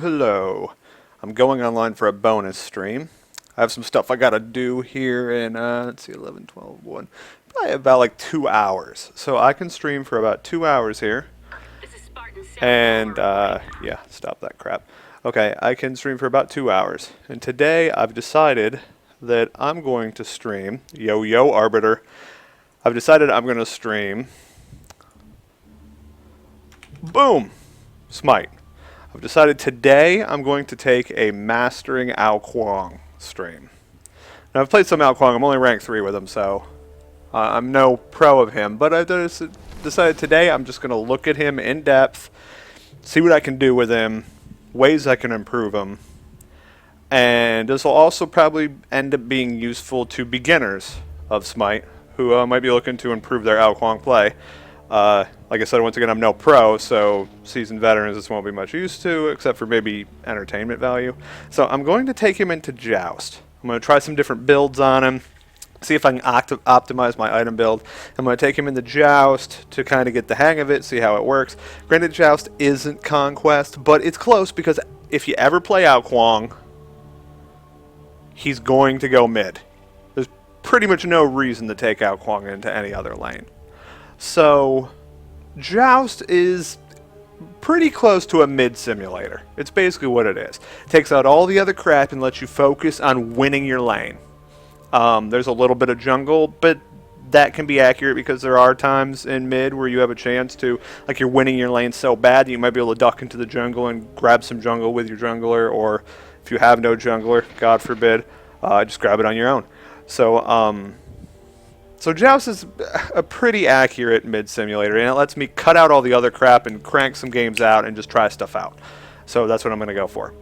Hello. I'm going online for a bonus stream. I have some stuff I gotta do here in, let's see, 11, 12, 1. Probably about like 2 hours. So I can stream for about 2 hours here. And, yeah, stop that crap. Okay, I can stream for about 2 hours. And today I've decided that I'm going to stream, yo Arbiter, I've decided I'm going to stream, boom, Smite. I've decided today I'm going to take a mastering Ao Kuang stream. Now I've played some Ao Kuang, I'm only rank 3 with him, so I'm no pro of him, but I've decided today I'm just going to look at him in depth, see what I can do with him, ways I can improve him, and this will also probably end up being useful to beginners of Smite who might be looking to improve their Ao Kuang play. Like I said, once again, I'm no pro, so seasoned veterans this won't be much use to, except for maybe entertainment value. So I'm going to take him into Joust. I'm going to try some different builds on him, see if I can optimize my item build. I'm going to take him into Joust to kind of get the hang of it, see how it works. Granted, Joust isn't Conquest, but it's close because if you ever play Ao Kuang, he's going to go mid. There's pretty much no reason to take Ao Kuang into any other lane. So, Joust is pretty close to a mid simulator. It's basically what it is. It takes out all the other crap and lets you focus on winning your lane. There's a little bit of jungle, but that can be accurate because there are times in mid where you have a chance to, like you're winning your lane so bad that you might be able to duck into the jungle and grab some jungle with your jungler, or if you have no jungler, God forbid, just grab it on your own. So Joust is a pretty accurate mid simulator, and it lets me cut out all the other crap and crank some games out and just try stuff out. So that's what I'm going to go for.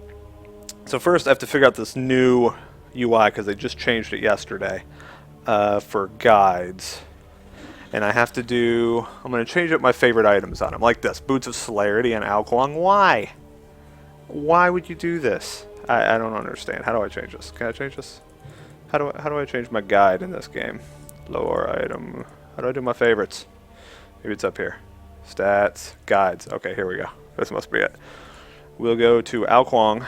So first I have to figure out this new UI because they just changed it yesterday for guides. And I have to do, I'm going to change up my favorite items on them, like this, Boots of Celerity and Ao Kuang. Why? Why would you do this? I don't understand. How do I change this? Can I change this? How do I change my guide in this game? Lore item. How do I do my favorites? Maybe it's up here. Stats, guides. Okay, here we go. This must be it. We'll go to Ao Kuang.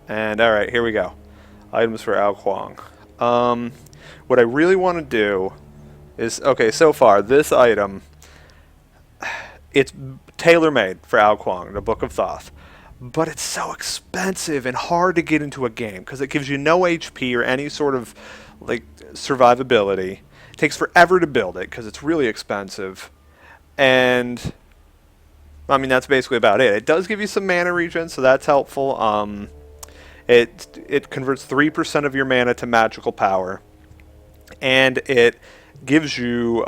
And alright, here we go. Items for Ao Kuang. What I really want to do is, okay, so far, this item, it's tailor-made for Ao Kuang, the Book of Thoth. But it's so expensive and hard to get into a game because it gives you no HP or any sort of like survivability. It takes forever to build it because it's really expensive, and I mean that's basically about it. It does give you some mana regen, so that's helpful. It converts 3% of your mana to magical power, and it gives you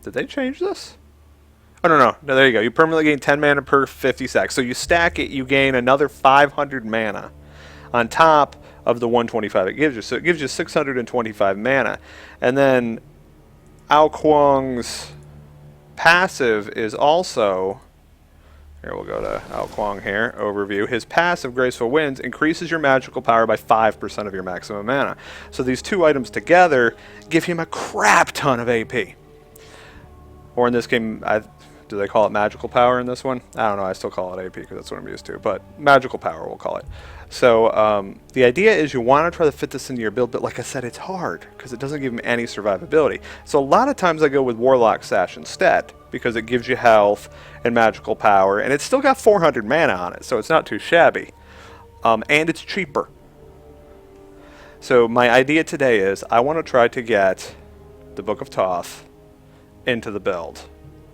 did they change this? Oh, no, there you go. You permanently gain 10 mana per 50 seconds. So you stack it, you gain another 500 mana on top of the 125 it gives you. So it gives you 625 mana. And then Ao Kuang's passive is also, here we'll go to Ao Kuang here, overview. His passive, Graceful Winds, increases your magical power by 5% of your maximum mana. So these two items together give him a crap ton of AP. Or in this game, do they call it magical power in this one? I don't know, I still call it AP because that's what I'm used to, but magical power we'll call it. So the idea is you want to try to fit this into your build, but like I said, it's hard because it doesn't give him any survivability. So a lot of times I go with Warlock Sash instead because it gives you health and magical power, and it's still got 400 mana on it, so it's not too shabby. And it's cheaper. So my idea today is I want to try to get the Book of Thoth into the build.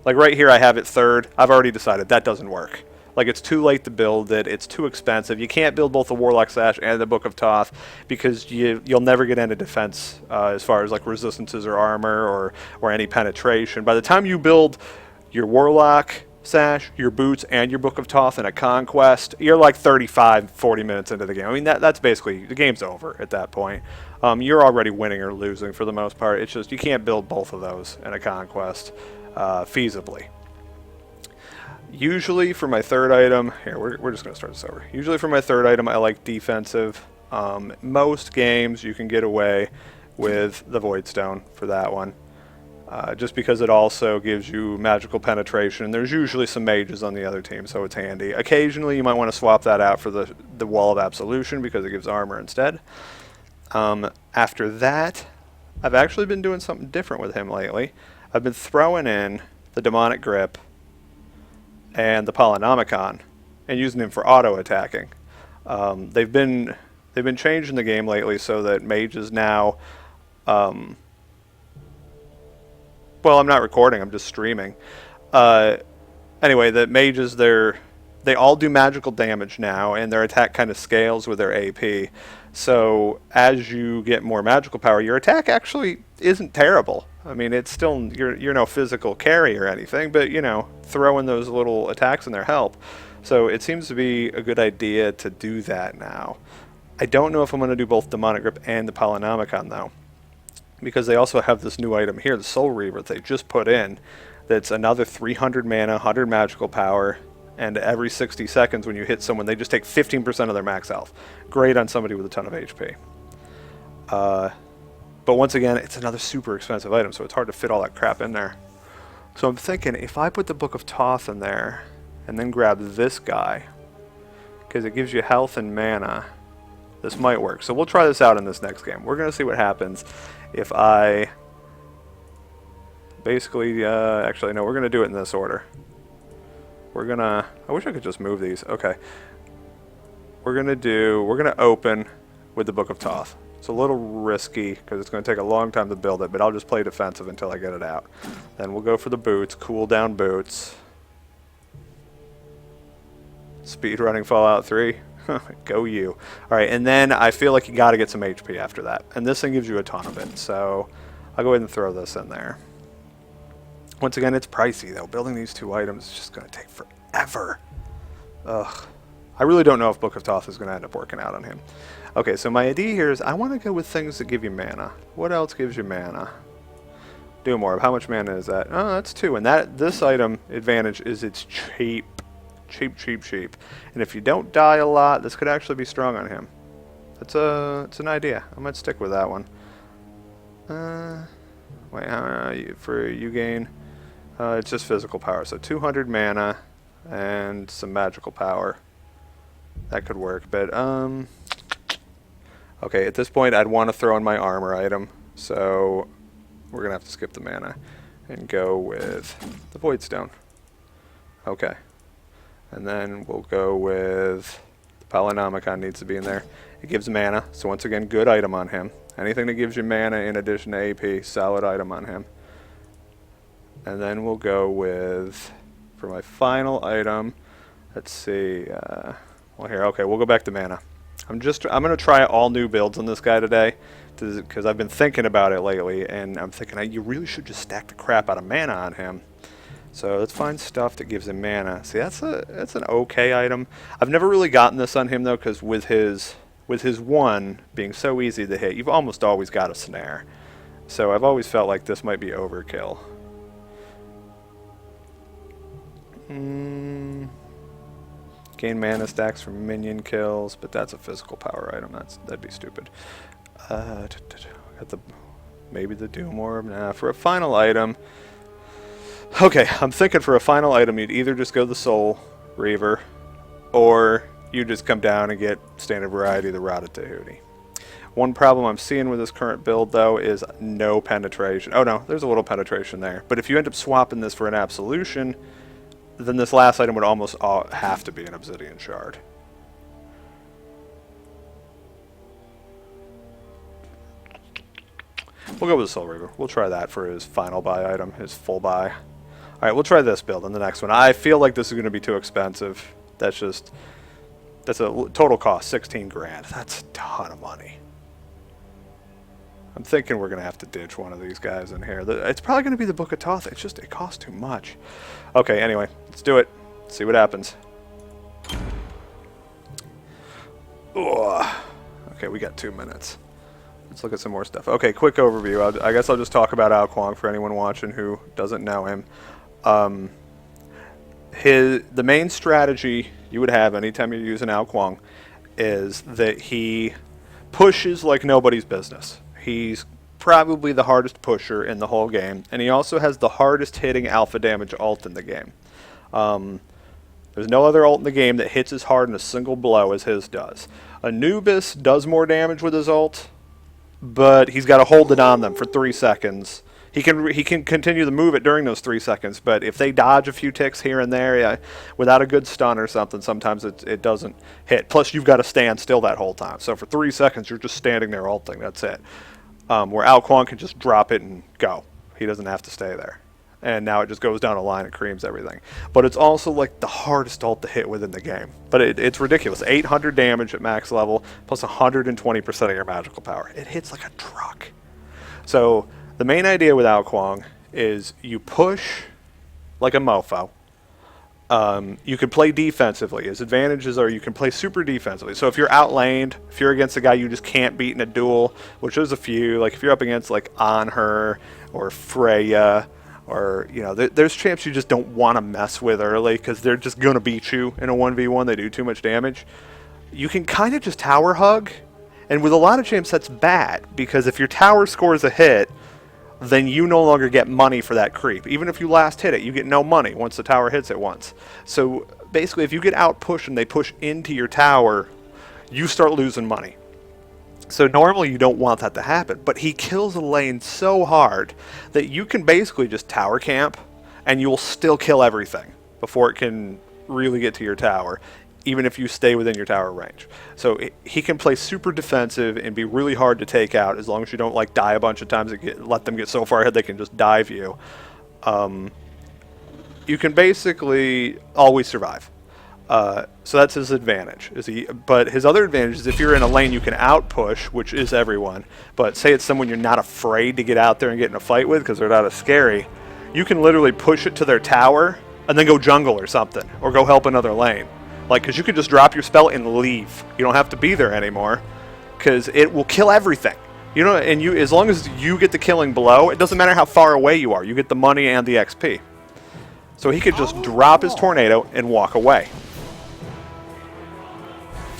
Like right here I have it third. I've already decided that doesn't work. Like it's too late to build it. It's too expensive. You can't build both the Warlock Sash and the Book of Thoth because you'll never get into defense as far as like resistances or armor or any penetration. By the time you build your Warlock Sash, your boots, and your Book of Thoth in a Conquest, you're like 35, 40 minutes into the game. I mean, that's basically, the game's over at that point. You're already winning or losing for the most part. It's just you can't build both of those in a Conquest feasibly. Usually for my third item, here, we're just going to start this over. Usually for my third item, I like defensive. Most games you can get away with the Void Stone for that one. just because it also gives you magical penetration. There's usually some mages on the other team, so it's handy. Occasionally, you might want to swap that out for the Wall of Absolution because it gives armor instead. After that, I've actually been doing something different with him lately. I've been throwing in the Demonic Grip and the Polynomicon and using him for auto attacking. They've been changing the game lately so that mages now. Well, I'm not recording, I'm just streaming. Anyway, the mages, they all do magical damage now, and their attack kind of scales with their AP. So as you get more magical power, your attack actually isn't terrible. I mean, it's still, you're no physical carry or anything, but, you know, throwing those little attacks in there help. So it seems to be a good idea to do that now. I don't know if I'm going to do both Demonic Grip and the Polynomicon, though, because they also have this new item here, the Soul Reaver, that they just put in, that's another 300 mana, 100 magical power, and every 60 seconds when you hit someone, they just take 15% of their max health. Great on somebody with a ton of HP. But once again, it's another super expensive item, so it's hard to fit all that crap in there. So I'm thinking, if I put the Book of Thoth in there, and then grab this guy, because it gives you health and mana, this might work. So we'll try this out in this next game. We're going to see what happens if I basically, actually no, we're going to do it in this order. We're going to, I wish I could just move these. Okay. We're going to open with the Book of Thoth. It's a little risky because it's going to take a long time to build it, but I'll just play defensive until I get it out. Then we'll go for the boots, cool down boots. Speed running Fallout 3. Go you. Alright, and then I feel like you got to get some HP after that. And this thing gives you a ton of it, so I'll go ahead and throw this in there. Once again, it's pricey, though. Building these two items is just going to take forever. Ugh. I really don't know if Book of Thoth is going to end up working out on him. Okay, so my idea here is I want to go with things that give you mana. What else gives you mana? Do more. How much mana is that? Oh, that's 2. And this item advantage is it's cheap. Cheap. And if you don't die a lot, this could actually be strong on him. It's an idea. I might stick with that one. Wait, for you gain, it's just physical power. So 200 mana and some magical power. That could work, but okay, at this point I'd want to throw in my armor item. So we're going to have to skip the mana and go with the Void Stone. Okay. And then we'll go with the Polynomicon needs to be in there. It gives mana, so once again, good item on him. Anything that gives you mana in addition to AP, solid item on him. And then we'll go with, for my final item, let's see, well here, okay, we'll go back to mana. I'm going to try all new builds on this guy today, because I've been thinking about it lately, and I'm thinking you really should just stack the crap out of mana on him. So let's find stuff that gives him mana. See, that's an okay item. I've never really gotten this on him though, because with his 1 being so easy to hit, you've almost always got a snare. So I've always felt like this might be overkill. Gain mana stacks from minion kills, but that's a physical power item. That'd be stupid. Got maybe the Doom Orb. Nah, for a final item. Okay, I'm thinking for a final item, you'd either just go the Soul Reaver, or you just come down and get standard variety, the Rotted Tahuti. One problem I'm seeing with this current build, though, is no penetration. Oh no, there's a little penetration there. But if you end up swapping this for an Absolution, then this last item would almost have to be an Obsidian Shard. We'll go with the Soul Reaver. We'll try that for his final buy item, his full buy. Alright, we'll try this build in the next one. I feel like this is going to be too expensive. That's a total cost, 16 grand. That's a ton of money. I'm thinking we're going to have to ditch one of these guys in here. It's probably going to be the Book of Thoth. It costs too much. Okay, anyway, let's do it. See what happens. Ugh. Okay, we got 2 minutes. Let's look at some more stuff. Okay, quick overview. I guess I'll just talk about Ao Kuang for anyone watching who doesn't know him. The main strategy you would have anytime you're using Ao Kuang is that he pushes like nobody's business. He's probably the hardest pusher in the whole game, and he also has the hardest hitting alpha damage ult in the game. There's no other ult in the game that hits as hard in a single blow as his does. Anubis does more damage with his ult, but he's got to hold it on them for 3 seconds. He can continue to move it during those 3 seconds, but if they dodge a few ticks here and there, yeah, without a good stun or something, sometimes it doesn't hit. Plus, you've got to stand still that whole time. So for 3 seconds, you're just standing there ulting. That's it. Where Ao Kuang can just drop it and go. He doesn't have to stay there. And now it just goes down a line and creams everything. But it's also like the hardest ult to hit within the game. But it's ridiculous. 800 damage at max level, plus 120% of your magical power. It hits like a truck. So the main idea with Ao Kuang is you push like a mofo. You can play defensively. His advantages are you can play super defensively. So if you're outlaned, if you're against a guy you just can't beat in a duel, which there's a few, like if you're up against like Anher or Freya, or, you know, there's champs you just don't want to mess with early because they're just going to beat you in a 1v1. They do too much damage. You can kind of just tower hug. And with a lot of champs, that's bad because if your tower scores a hit, then you no longer get money for that creep. Even if you last hit it, you get no money once the tower hits it once. So basically, if you get out pushed and they push into your tower, you start losing money. So normally you don't want that to happen, but he kills a lane so hard that you can basically just tower camp and you will still kill everything before it can really get to your tower, even if you stay within your tower range. So he can play super defensive and be really hard to take out as long as you don't like die a bunch of times and let them get so far ahead they can just dive you. You can basically always survive. So that's his advantage. But his other advantage is if you're in a lane you can out-push, which is everyone, but say it's someone you're not afraid to get out there and get in a fight with because they're not as scary, you can literally push it to their tower and then go jungle or something, or go help another lane. Like, because you could just drop your spell and leave. You don't have to be there anymore because it will kill everything. You know, and as long as you get the killing blow, it doesn't matter how far away you are. You get the money and the XP. So he could just drop his tornado and walk away.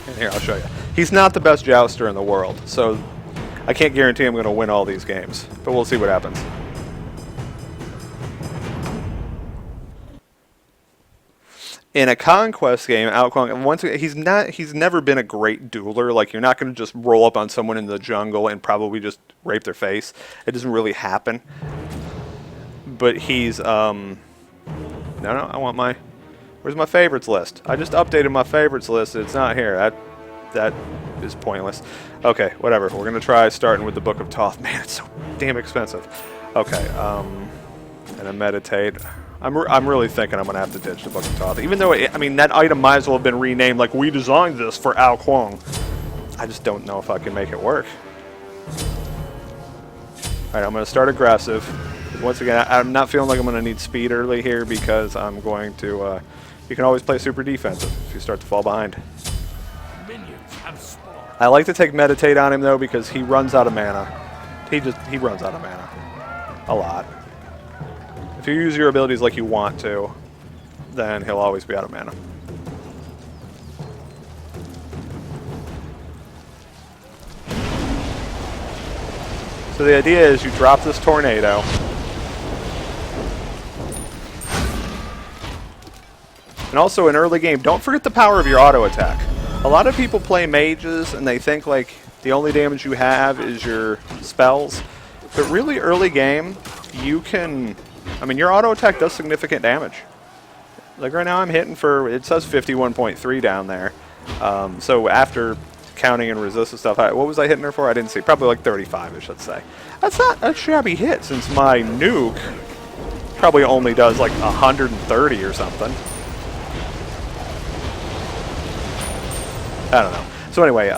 And here, I'll show you. He's not the best jouster in the world, so I can't guarantee I'm going to win all these games, but we'll see what happens. In a conquest game, Ao Kuang, he's never been a great dueler. Like, you're not going to just roll up on someone in the jungle and probably just rape their face. It doesn't really happen. But he's, no, I want my... Where's my favorites list? I just updated my favorites list. It's not here. That is pointless. Okay, whatever. We're going to try starting with the Book of Thoth. Man, it's so damn expensive. Okay, and then meditate. I'm really thinking I'm going to have to ditch the Book of Thoth. Even though, I mean, that item might as well have been renamed like, we designed this for Ao Kuang. I just don't know if I can make it work. Alright, I'm going to start aggressive. Once again, I'm not feeling like I'm going to need speed early here because I'm going to... you can always play super defensive if you start to fall behind. I like to take meditate on him though because he runs out of mana. He runs out of mana. A lot. If you use your abilities like you want to, then he'll always be out of mana. So the idea is you drop this tornado. And also in early game, don't forget the power of your auto attack. A lot of people play mages and they think like the only damage you have is your spells. But really early game, you can... I mean, your auto attack does significant damage. Like right now I'm hitting for, it says 51.3 down there. So after counting and resist and stuff, what was I hitting her for? I didn't see. Probably like 35-ish, let's say. That's not a shabby hit since my nuke probably only does like 130 or something. I don't know. So anyway,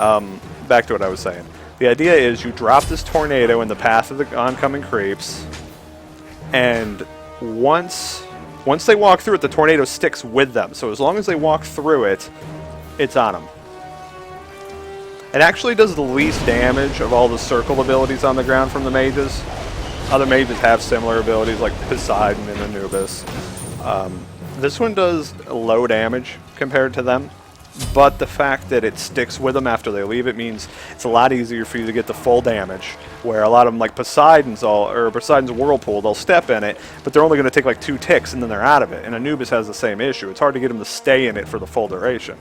back to what I was saying. The idea is you drop this tornado in the path of the oncoming creeps, and once they walk through it, the tornado sticks with them. So as long as they walk through it, it's on them. It actually does the least damage of all the circle abilities on the ground from the mages. Other mages have similar abilities like Poseidon and Anubis. This one does low damage compared to them. but the fact that it sticks with them after they leave it means it's a lot easier for you to get the full damage, where a lot of them, like Poseidon's Whirlpool, they'll step in it, but they're only going to take like 2 ticks and then they're out of it, and Anubis has the same issue. It's hard to get them to stay in it for the full duration.